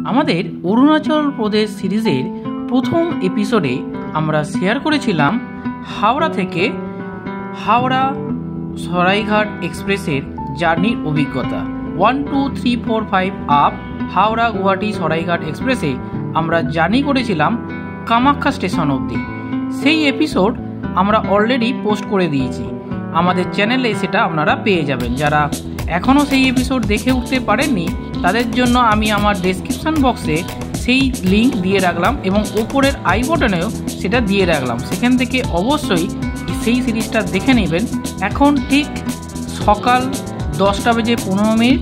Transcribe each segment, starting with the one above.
আমাদের অরুণাচল প্রদেশ সিরিজের প্রথম এপিসোডে আমরা শেয়ার করেছিলাম হাওড়া থেকে হাওড়া সরাইঘাট এক্সপ্রেসের জার্নির অভিজ্ঞতা। 1 2 3 4 5 আপ হাওড়া গুয়াহাটি সরাইঘাট এক্সপ্রেসে আমরা জার্নি করেছিলাম কামাখ্যা স্টেশন অবধি। সেই এপিসোড আমরা অলরেডি পোস্ট করে দিয়েছি আমাদের চ্যানেলে, সেটা আপনারা পেয়ে যাবেন। যারা এখনও সেই এপিসোড দেখে উঠতে পারেননি তাদের জন্য আমি আমার ডেসক্রিপশান বক্সে সেই লিঙ্ক দিয়ে রাখলাম এবং ওপরের আই বটনেও সেটা দিয়ে রাখলাম, সেখান থেকে অবশ্যই সেই সিরিজটা দেখে নেবেন। এখন ঠিক সকাল 10:15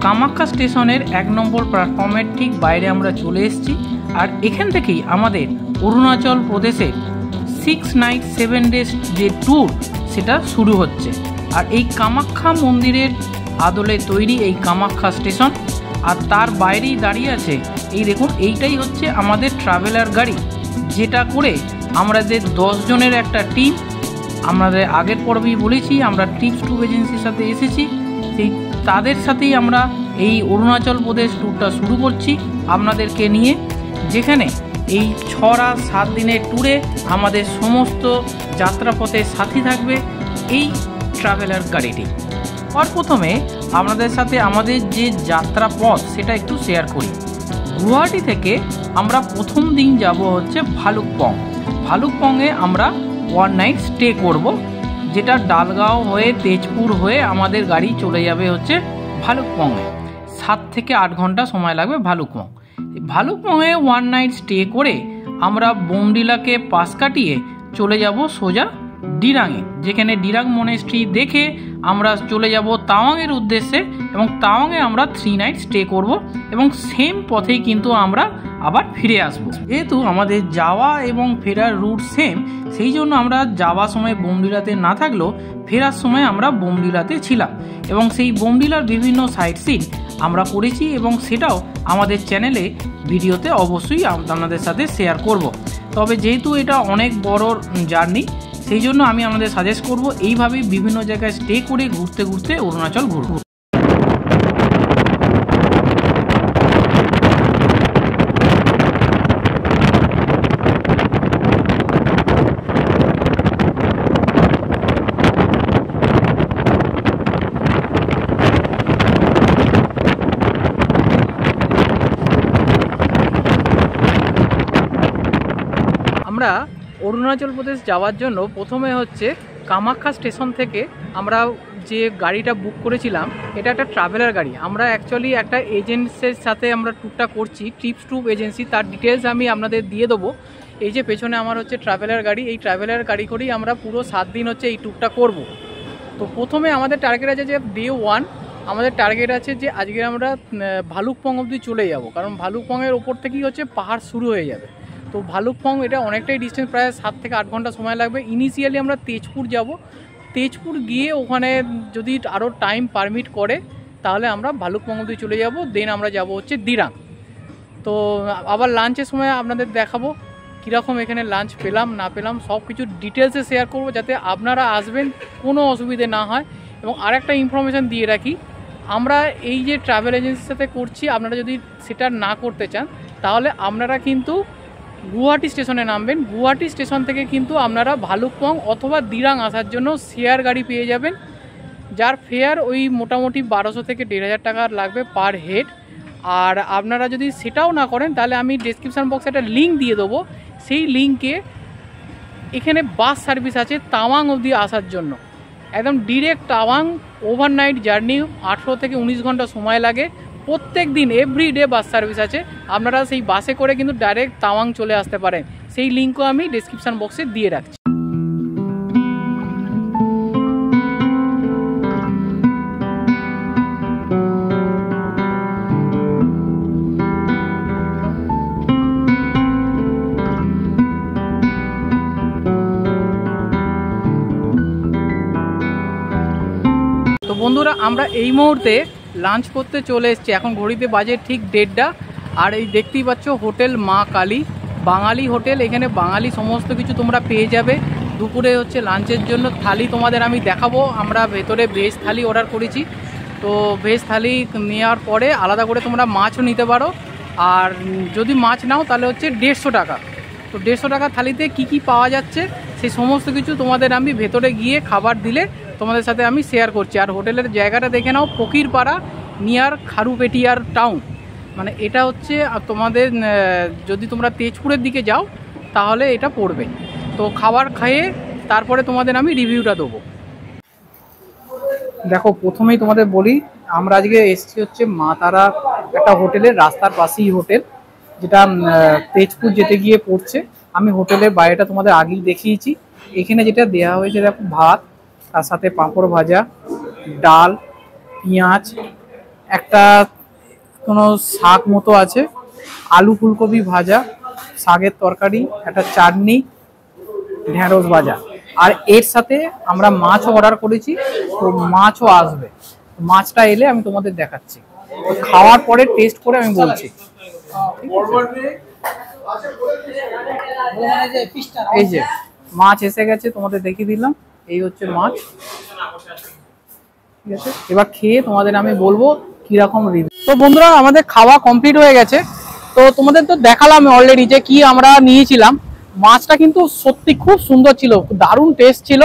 কামাখ্যা স্টেশনের 1 নম্বর প্ল্যাটফর্মের ঠিক বাইরে আমরা চলে এসেছি। আর এখান থেকেই আমাদের অরুণাচল প্রদেশের 6 নাইট 7 ডেজ যে ট্যুর সেটা শুরু হচ্ছে। আর এই কামাখ্যা মন্দিরের আদলে তৈরি এই কামাখ্যা স্টেশন, আর তার বাইরেই দাঁড়িয়ে আছে এই দেখুন, এইটাই হচ্ছে আমাদের ট্রাভেলার গাড়ি, যেটা করে আমাদের 10 জনের একটা টিম, আমাদের আগের পর্বেই বলেছি আমরা ট্রিপস ট্যুর এজেন্সির সাথে এসেছি, সেই তাদের সাথেই আমরা এই অরুণাচল প্রদেশ ট্যুরটা শুরু করছি আপনাদেরকে নিয়ে, যেখানে এই 6-7 দিনের ট্যুরে আমাদের সমস্ত যাত্রাপথের সাথী থাকবে এই ট্রাভেলার গাড়িটি। আর প্রথমে আপনাদের সাথে আমাদের যে যাত্রাপথ সেটা একটু শেয়ার করি। গুয়াহাটি থেকে আমরা প্রথম দিন যাব হচ্ছে ভালুকপং। ভালুকপংয়ে আমরা 1 নাইট স্টে করব, যেটা ডালগাঁও হয়ে তেজপুর হয়ে আমাদের গাড়ি চলে যাবে হচ্ছে ভালুকপংয়ে। 7 থেকে 8 ঘন্টা সময় লাগবে ভালুকপং। ভালুকপংয়ে 1 নাইট স্টে করে আমরা বোমডিলাকে পাশ কাটিয়ে চলে যাব সোজা ডিরাংয়ে, যেখানে ডিরাং মনেস্ট্রি দেখে আমরা চলে যাব তাওয়াংয়ের উদ্দেশ্যে এবং তাওয়াংয়ে আমরা 3 নাইট স্টে করব এবং সেম পথেই কিন্তু আমরা আবার ফিরে আসব। যেহেতু আমাদের যাওয়া এবং ফেরার রুট সেম, সেই জন্য আমরা যাওয়ার সময় বোমডিলাতে না থাকলেও ফেরার সময় আমরা বোমডিলাতে ছিলাম এবং সেই বোমডিলার বিভিন্ন সাইট সিন আমরা করেছি এবং সেটাও আমাদের চ্যানেলে ভিডিওতে অবশ্যই আপনাদের সাথে শেয়ার করব। তবে যেহেতু এটা অনেক বড় জার্নি, সেই জন্য আমি আমাদের সাজেস্ট করব এইভাবেই বিভিন্ন জায়গায় স্টে করে ঘুরতে ঘুরতে অরুণাচল ঘুরব। আমরা অরুণাচল প্রদেশ যাওয়ার জন্য প্রথমে হচ্ছে কামাখ্যা স্টেশন থেকে আমরা যে গাড়িটা বুক করেছিলাম, এটা একটা ট্রাভেলার গাড়ি। আমরা অ্যাকচুয়ালি একটা এজেন্সির সাথে আমরা ট্যুরটা করছি, ট্রিপস ট্যুর এজেন্সি, তার ডিটেলস আমি আপনাদের দিয়ে দেবো। এই যে পেছনে আমার হচ্ছে ট্রাভেলার গাড়ি, এই ট্রাভেলার গাড়ি করেই আমরা পুরো 7 দিন হচ্ছে এই ট্যুরটা করব। তো প্রথমে আমাদের টার্গেট আছে যে ডে 1 আমাদের টার্গেট আছে যে আজকে আমরা ভালুকপং অবধি চলে যাব, কারণ ভালুকপংয়ের ওপর থেকেই হচ্ছে পাহাড় শুরু হয়ে যাবে। তো ভালুকপং এটা অনেকটাই ডিস্টেন্স, প্রায় 7 থেকে 8 ঘন্টা সময় লাগবে। ইনিশিয়ালি আমরা তেজপুর যাব, তেজপুর গিয়ে ওখানে যদি আরও টাইম পারমিট করে তাহলে আমরা ভালুকপং অবধি চলে যাব, দেন আমরা যাব হচ্ছে দিরাং। তো আবার লাঞ্চের সময় আপনাদের দেখাবো কীরকম এখানে লাঞ্চ পেলাম না পেলাম, সব কিছু ডিটেলসে শেয়ার করব, যাতে আপনারা আসবেন কোনো অসুবিধে না হয়। এবং আরেকটা ইনফরমেশান দিয়ে রাখি, আমরা এই যে ট্রাভেল এজেন্সির সাথে করছি, আপনারা যদি সেটা না করতে চান তাহলে আপনারা কিন্তু গুয়াহাটি স্টেশনে নামবেন। গুয়াহাটি স্টেশন থেকে কিন্তু আপনারা ভালুকপং অথবা দিরাং আসার জন্য শেয়ার গাড়ি পেয়ে যাবেন, যার ফেয়ার ওই মোটামুটি 1200 থেকে 1500 টাকা লাগবে পার হেড। আর আপনারা যদি সেটাও না করেন তাহলে আমি ডেসক্রিপশান বক্সে একটা লিঙ্ক দিয়ে দেবো, সেই লিঙ্কে এখানে বাস সার্ভিস আছে তাওয়াং অবধি আসার জন্য, একদম ডিরেক্ট তাওয়াং। ওভারনাইট জার্নি, 18 থেকে 19 ঘন্টা সময় লাগে। প্রত্যেক দিন এভরিডে বাস সার্ভিস আছে, আপনারা সেই বাসে করে কিন্তু ডাইরেক্ট তাওয়াং চলে আসতে পারেন। সেই লিঙ্কও আমি ডেসক্রিপশান বক্সে দিয়ে রাখছি। তো বন্ধুরা, আমরা এই মুহূর্তে লাঞ্চ করতে চলে এসেছি, এখন ঘড়িতে বাজে ঠিক 1:30। আর এই দেখতেই পাচ্ছ হোটেল মা কালী, বাঙালি হোটেল। এখানে বাঙালি সমস্ত কিছু তোমরা পেয়ে যাবে। দুপুরে হচ্ছে লাঞ্চের জন্য থালি তোমাদের আমি দেখাবো। আমরা ভেতরে ভেজ থালি অর্ডার করেছি, তো ভেজ থালি নেওয়ার পরে আলাদা করে তোমরা মাছও নিতে পারো। আর যদি মাছ নাও তাহলে হচ্ছে 150 টাকা। তো 150 টাকা থালিতে কি কি পাওয়া যাচ্ছে সেই সমস্ত কিছু তোমাদের আমি ভেতরে গিয়ে খাবার দিলে তোমাদের সাথে আমি শেয়ার করছি। আর হোটেলের জায়গাটা দেখে নাও, ফকিরপাড়া নিয়ার খারুপেটিয়ার টাউন। মানে এটা হচ্ছে তোমাদের যদি তোমরা তেজপুরের দিকে যাও তাহলে এটা পড়বে। তো খাবার খেয়ে তারপরে তোমাদের আমি রিভিউটা দেবো। দেখো প্রথমেই তোমাদের বলি, আমরা আজকে এসেছি হচ্ছে মা তারা একটা হোটেলের রাস্তার পাশেই হোটেল, যেটা তেজপুর যেতে গিয়ে পড়ছে। আমি হোটেলের বাইরেটা তোমাদের আগেই দেখিয়েছি। এখানে যেটা দেওয়া হয়েছে দেখো, ভাত, তার সাথে পাঁপড় ভাজা, ডাল, পেঁয়াজ, একটা কোনো শাক মতো আছে, আলু ফুলকপি ভাজা, শাকের তরকারি, একটা চাটনি, ঢেঁড়স ভাজা। আর এর সাথে আমরা মাছও অর্ডার করেছি, তো মাছও আসবে। মাছটা এলে আমি তোমাদের দেখাচ্ছি, খাওয়ার পরে টেস্ট করে আমি বলছি। এই যে মাছ এসে গেছে, তোমাদের দেখিয়ে দিলাম। এই হচ্ছে মাছ, ঠিক আছে। এবার খেয়ে তোমাদের আমি বলবো কিরকম রিভিউ। তো বন্ধুরা, আমাদের খাওয়া কমপ্লিট হয়ে গেছে। তো তোমাদের তো দেখালাম অলরেডি যে কি আমরা নিয়েছিলাম। মাছটা কিন্তু সত্যি খুব সুন্দর ছিল, দারুণ টেস্ট ছিল।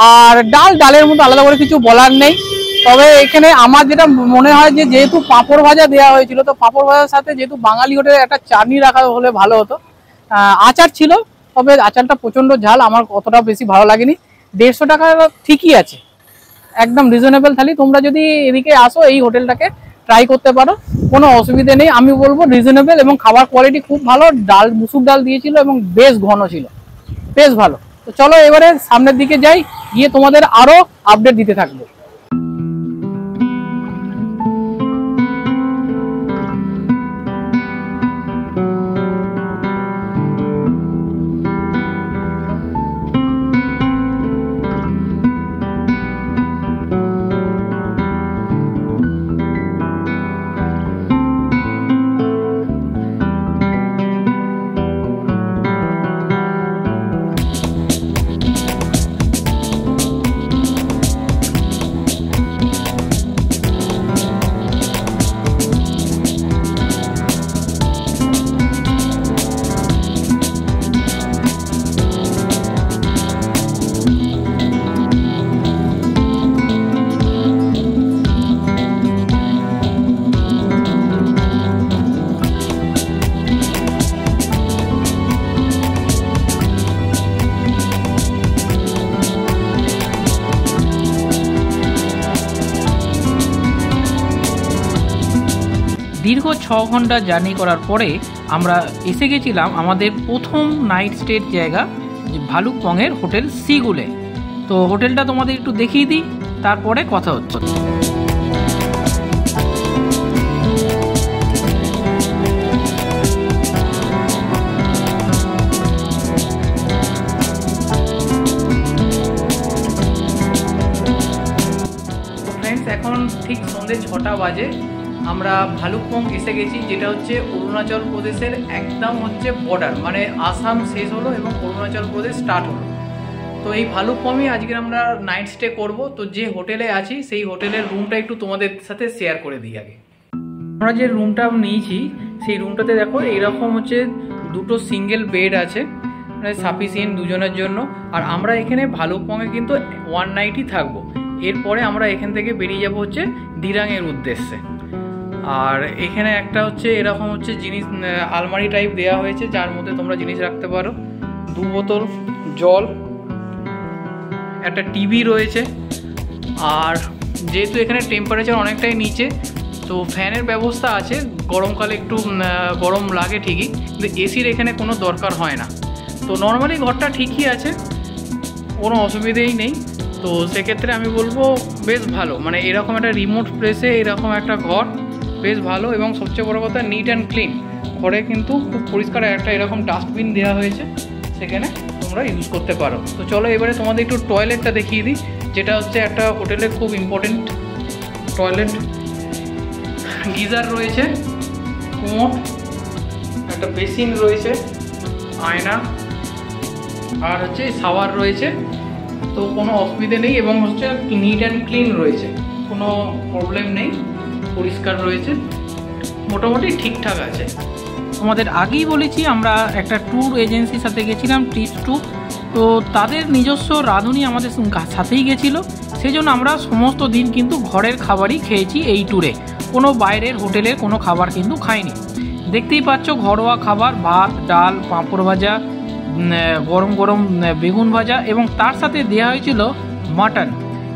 আর ডালের মতো আলাদা করে কিছু বলার নেই। তবে এখানে আমার যেটা মনে হয় যে যেহেতু পাঁপড় ভাজা দেওয়া হয়েছিল, তো পাঁপড় ভাজার সাথে যেহেতু বাঙালি হোটেলে একটা চাটনি রাখা হলে ভালো হতো। আচার ছিল, তবে আচারটা প্রচণ্ড ঝাল, আমার অতটা বেশি ভালো লাগেনি। 150 টাকা ঠিকই আছে, একদম রিজনেবল থালি। তোমরা যদি এদিকে আসো এই হোটেলটাকে ট্রাই করতে পারো, কোনো অসুবিধে নেই। আমি বলবো রিজনেবল, এবং খাবার কোয়ালিটি খুব ভালো। ডাল মুসুর ডাল দিয়েছিল এবং বেশ ঘন ছিল, বেশ ভালো। তো চলো এবারে সামনের দিকে যাই, গিয়ে তোমাদের আরো আপডেট দিতে থাকবো। দীর্ঘ 6 ঘন্টা জার্নি করার পরে আমরা এসে গেছিলাম আমাদের প্রথম নাইট স্টের জায়গা, ভালুকপংয়ের হোটেল সিগুলে। তো হোটেলটা তোমাদের একটু দেখিয়ে দিই, তারপরে কথা হচ্ছে। ফ্রেন্ডস, এখন ঠিক সন্ধ্যে 6টা বাজে। আমরা ভালুকপং এসে গেছি, যেটা হচ্ছে অরুণাচল প্রদেশের একদম হচ্ছে বর্ডার, মানে আসাম শেষ হলো এবং অরুণাচল প্রদেশ স্টার্ট হলো। তো এই ভালুকপংয়ে আজকে আমরা নাইট স্টে করব। তো যে হোটেলে আছি সেই হোটেলের রুমটা একটু তোমাদের সাথে শেয়ার করে দিই আগে। আমরা যে রুমটা নিয়েছি সেই রুমটাতে দেখো এইরকম হচ্ছে 2টো সিঙ্গেল বেড আছে, মানে সাফিসিয়েন্ট দুজনের জন্য। আর আমরা এখানে ভালুকপংয়ে কিন্তু 1 নাইটই থাকবো। এরপরে আমরা এখান থেকে বেরিয়ে যাব হচ্ছে দিরাংয়ের উদ্দেশ্যে। আর এখানে একটা হচ্ছে এরকম হচ্ছে জিনিস, আলমারি টাইপ দেওয়া হয়েছে, যার মধ্যে তোমরা জিনিস রাখতে পারো। 2 বোতল জল, একটা টিভি রয়েছে। আর যেহেতু এখানে টেম্পারেচার অনেকটাই নিচে, তো ফ্যানের ব্যবস্থা আছে। গরমকালে একটু গরম লাগে ঠিকই, কিন্তু এসির এখানে কোনো দরকার হয় না। তো নর্মালি ঘরটা ঠিকই আছে, কোনো অসুবিধেই নেই। তো সেক্ষেত্রে আমি বলবো বেশ ভালো, মানে এরকম একটা রিমোট প্লেসে এরকম একটা ঘর বেশ ভালো। এবং সবচেয়ে বড় কথা, নিট অ্যান্ড ক্লিন। ঘরে কিন্তু খুব পরিষ্কার, একটা এরকম ডাস্টবিন দেওয়া হয়েছে, সেখানে তোমরা ইউজ করতে পারো। তো চলো এবারে তোমাদের একটু টয়লেটটা দেখিয়ে দিই, যেটা হচ্ছে একটা হোটেলের খুব ইম্পর্টেন্ট টয়লেট। গিজার রয়েছে, কোমোড, একটা বেসিন রয়েছে, আয়না, আর হচ্ছে শাওয়ার রয়েছে। তো কোনো অসুবিধে নেই, এবং হচ্ছে নিট অ্যান্ড ক্লিন রয়েছে, কোনো প্রবলেম নেই, পরিষ্কার রয়েছে। মোটামুটি ঠিকঠাক আছে। তোমাদের আগেই বলেছি আমরা একটা ট্যুর এজেন্সির সাথে গেছিলাম, টিপস ট্যুর। তো তাদের নিজস্ব রাঁধুনি আমাদের সাথেই গেছিলো, সেই জন্য আমরা সমস্ত দিন কিন্তু ঘরের খাবারই খেয়েছি এই ট্যুরে, কোনো বাইরের হোটেলের কোনো খাবার কিন্তু খাইনি। দেখতেই পাচ্ছ ঘরোয়া খাবার, ভাত, ডাল, পাঁপড় ভাজা, গরম গরম বেগুন ভাজা এবং তার সাথে দেওয়া হয়েছিল মাটন।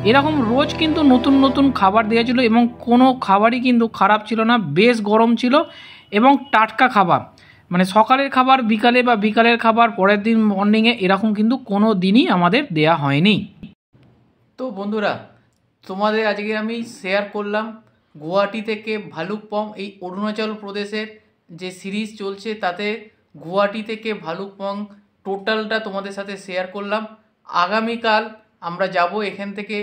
এরকম রোজ কিন্তু নতুন নতুন খাবার দেওয়া ছিল এবং কোনো খাবারই কিন্তু খারাপ ছিল না, বেশ গরম ছিল এবং টাটকা খাবার। মানে সকালের খাবার বিকালে বা বিকালের খাবার পরের দিন মর্নিংয়ে, এরকম কিন্তু কোনো দিনই আমাদের দেয়া হয়নি। তো বন্ধুরা, তোমাদের আজকে আমি শেয়ার করলাম গুয়াহাটি থেকে ভালুকপং, এই অরুণাচল প্রদেশের যে সিরিজ চলছে তাতে গুয়াহাটি থেকে ভালুকপং টোটালটা তোমাদের সাথে শেয়ার করলাম। আগামীকাল আমরা যাব এখান থেকে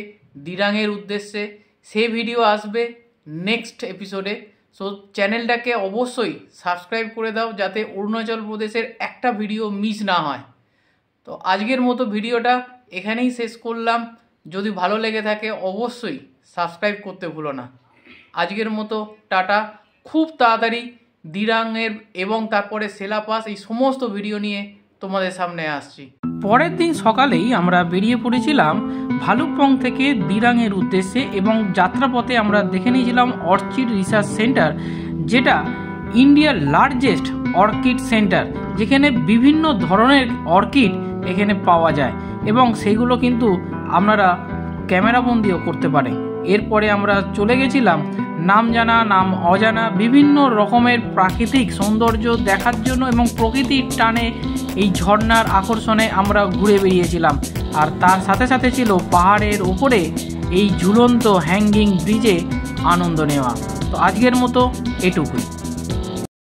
দিরাংয়ের উদ্দেশ্যে, সেই ভিডিও আসবে নেক্সট এপিসোডে। সো চ্যানেলটাকে অবশ্যই সাবস্ক্রাইব করে দাও যাতে অরুণাচল প্রদেশের একটা ভিডিও মিস না হয়। তো আজকের মতো ভিডিওটা এখানেই শেষ করলাম। যদি ভালো লেগে থাকে অবশ্যই সাবস্ক্রাইব করতে ভুলো না। আজকের মতো টাটা। খুব তাড়াতাড়ি দিরাংয়ের এবং তারপরে সেলাপাস এই সমস্ত ভিডিও নিয়ে তোমাদের সামনে আসছি। পরের দিন সকালেই আমরা বেরিয়ে পড়েছিলাম ভালুকপং থেকে দিরাংয়ের উদ্দেশ্যে এবং যাত্রাপথে আমরা দেখে নিয়েছিলাম অর্চিড রিসার্চ সেন্টার, যেটা ইন্ডিয়ার লার্জেস্ট অর্কিড সেন্টার, যেখানে বিভিন্ন ধরনের অর্কিড এখানে পাওয়া যায় এবং সেগুলো কিন্তু আপনারা ক্যামেরাবন্দিও করতে পারে। এরপরে আমরা চলে গেছিলাম নাম জানা নাম অজানা বিভিন্ন রকমের প্রাকৃতিক সৌন্দর্য দেখার জন্য এবং প্রকৃতির টানে এই ঝর্ণার আকর্ষণে আমরা ঘুরে বেরিয়েছিলাম। আর তার সাথে সাথে ছিল পাহাড়ের ওপরে এই ঝুলন্ত হ্যাঙ্গিং ব্রিজে আনন্দ নেওয়া। তো আজকের মতো এটুকুই।